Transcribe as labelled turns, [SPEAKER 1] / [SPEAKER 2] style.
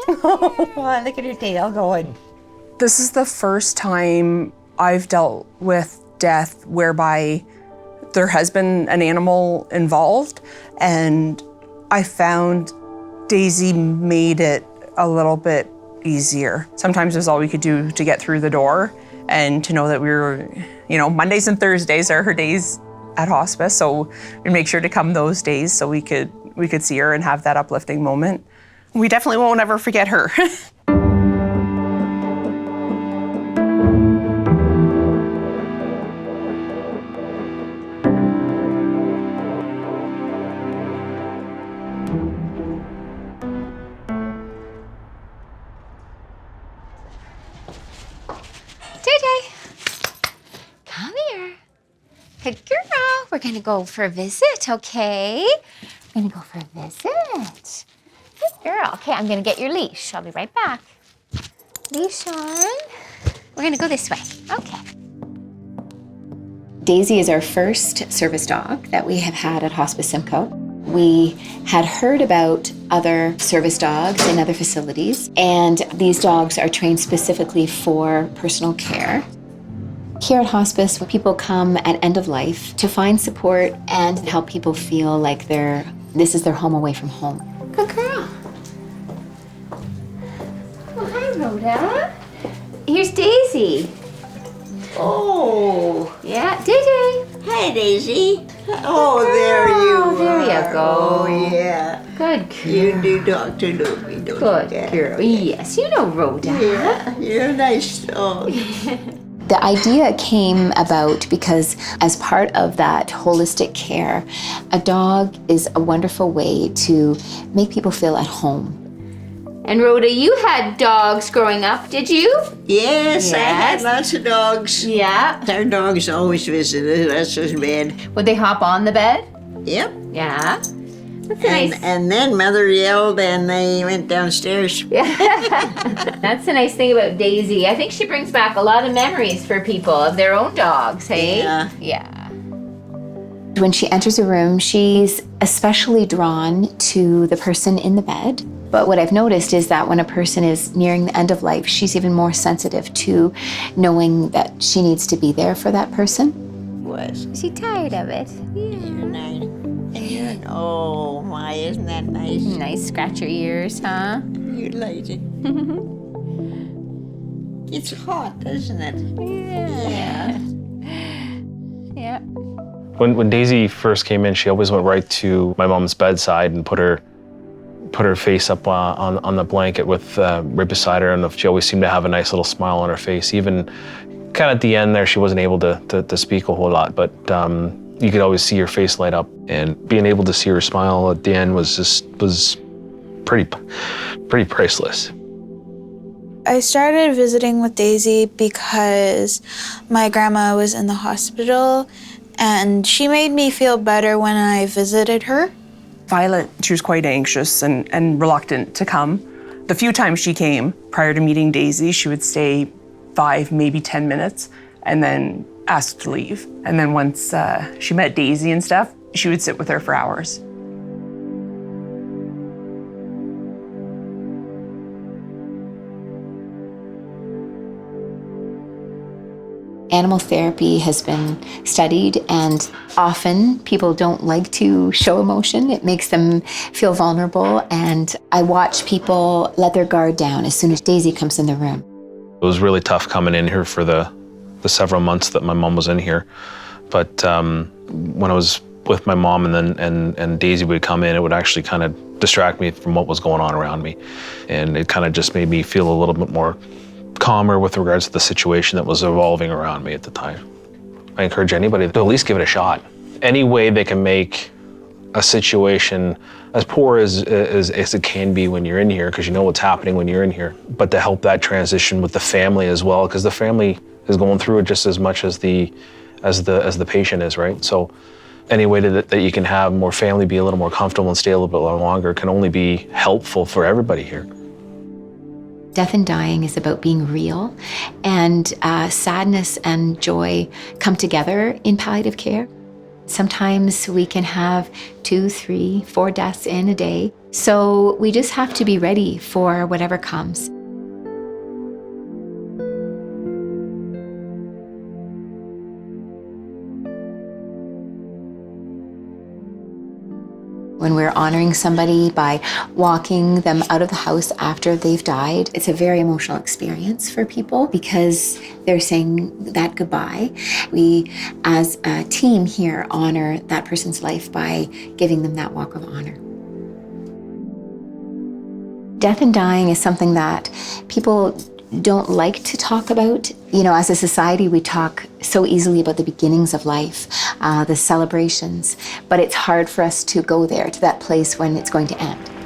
[SPEAKER 1] Oh, look at her tail going.
[SPEAKER 2] This is the first time I've dealt with death whereby there has been an animal involved, and I found Daisy made it a little bit easier. Sometimes it was all we could do to get through the door, and to know that we were, Mondays and Thursdays are her days at hospice, so we make sure to come those days so we could see her and have that uplifting moment. We definitely won't ever forget her.
[SPEAKER 1] Come here. Good girl. We're gonna go for a visit, okay? We're gonna go for a visit. Good girl. Okay, I'm gonna get your leash. I'll be right back. Leash on. We're gonna go this way. Okay.
[SPEAKER 3] Daisy is our first service dog that we have had at Hospice Simcoe. We had heard about other service dogs in other facilities, and these dogs are trained specifically for personal care. Here at hospice, people come at end of life to find support and help people feel like this is their home away from home.
[SPEAKER 1] Good girl. Oh, hi, Rhoda. Here's Daisy.
[SPEAKER 4] Oh,
[SPEAKER 1] Yeah, Day.
[SPEAKER 4] hi Daisy. Oh, there you are.
[SPEAKER 1] There you go.
[SPEAKER 4] Oh, yeah.
[SPEAKER 1] Good girl.
[SPEAKER 4] You do talk to Luby, don't
[SPEAKER 1] Good
[SPEAKER 4] you?
[SPEAKER 1] girl. Yes, you know Rhoda.
[SPEAKER 4] Yeah, you're a nice dog.
[SPEAKER 3] The idea came about because as part of that holistic care, a dog is a wonderful way to make people feel at home.
[SPEAKER 1] And Rhoda, you had dogs growing up, did you?
[SPEAKER 4] Yes, I had
[SPEAKER 1] Yes.
[SPEAKER 4] lots of dogs.
[SPEAKER 1] Yeah.
[SPEAKER 4] Our dogs always visited us in bed.
[SPEAKER 1] Would they hop on the bed?
[SPEAKER 4] Yep.
[SPEAKER 1] Yeah. That's nice.
[SPEAKER 4] And then Mother yelled and they went downstairs.
[SPEAKER 1] That's the nice thing about Daisy. I think she brings back a lot of memories for people of their own dogs, hey?
[SPEAKER 4] Yeah.
[SPEAKER 1] Yeah.
[SPEAKER 3] When she enters a room, she's especially drawn to the person in the bed. But what I've noticed is that when a person is nearing the end of life, she's even more sensitive to knowing that she needs to be there for that person.
[SPEAKER 4] Was.
[SPEAKER 1] Is she tired of it?
[SPEAKER 4] You're nice. Oh my, isn't that nice?
[SPEAKER 1] Nice, scratch your ears, huh?
[SPEAKER 4] You like it. It's hot, isn't it?
[SPEAKER 1] Yeah. Yeah.
[SPEAKER 5] When Daisy first came in, she always went right to my mom's bedside and put her face up on the blanket with right beside her, and she always seemed to have a nice little smile on her face. Even kind of at the end there, she wasn't able to speak a whole lot, but you could always see her face light up, and being able to see her smile at the end was pretty priceless.
[SPEAKER 6] I started visiting with Daisy because my grandma was in the hospital, and she made me feel better when I visited her.
[SPEAKER 2] Violet, she was quite anxious and reluctant to come. The few times she came prior to meeting Daisy, she would stay 5, maybe 10 minutes, and then ask to leave. And then once she met Daisy and stuff, she would sit with her for hours.
[SPEAKER 3] Animal therapy has been studied, and often people don't like to show emotion. It makes them feel vulnerable, and I watch people let their guard down as soon as Daisy comes in the room.
[SPEAKER 5] It was really tough coming in here for the several months that my mom was in here. But when I was with my mom and Daisy would come in, it would actually kind of distract me from what was going on around me. And it kind of just made me feel a little bit more calmer with regards to the situation that was evolving around me at the time. I encourage anybody to at least give it a shot. Any way they can make a situation as poor as it can be when you're in here, because you know what's happening when you're in here, but to help that transition with the family as well, because the family is going through it just as much as the patient is, right? So any way that you can have more family be a little more comfortable and stay a little bit longer can only be helpful for everybody here.
[SPEAKER 3] Death and dying is about being real, and sadness and joy come together in palliative care. Sometimes we can have 2, 3, 4 deaths in a day. So we just have to be ready for whatever comes. When we're honoring somebody by walking them out of the house after they've died, it's a very emotional experience for people because they're saying that goodbye. We, as a team here, honor that person's life by giving them that walk of honor. Death and dying is something that people don't like to talk about. You know, as a society, we talk so easily about the beginnings of life, the celebrations, but it's hard for us to go there, to that place when it's going to end.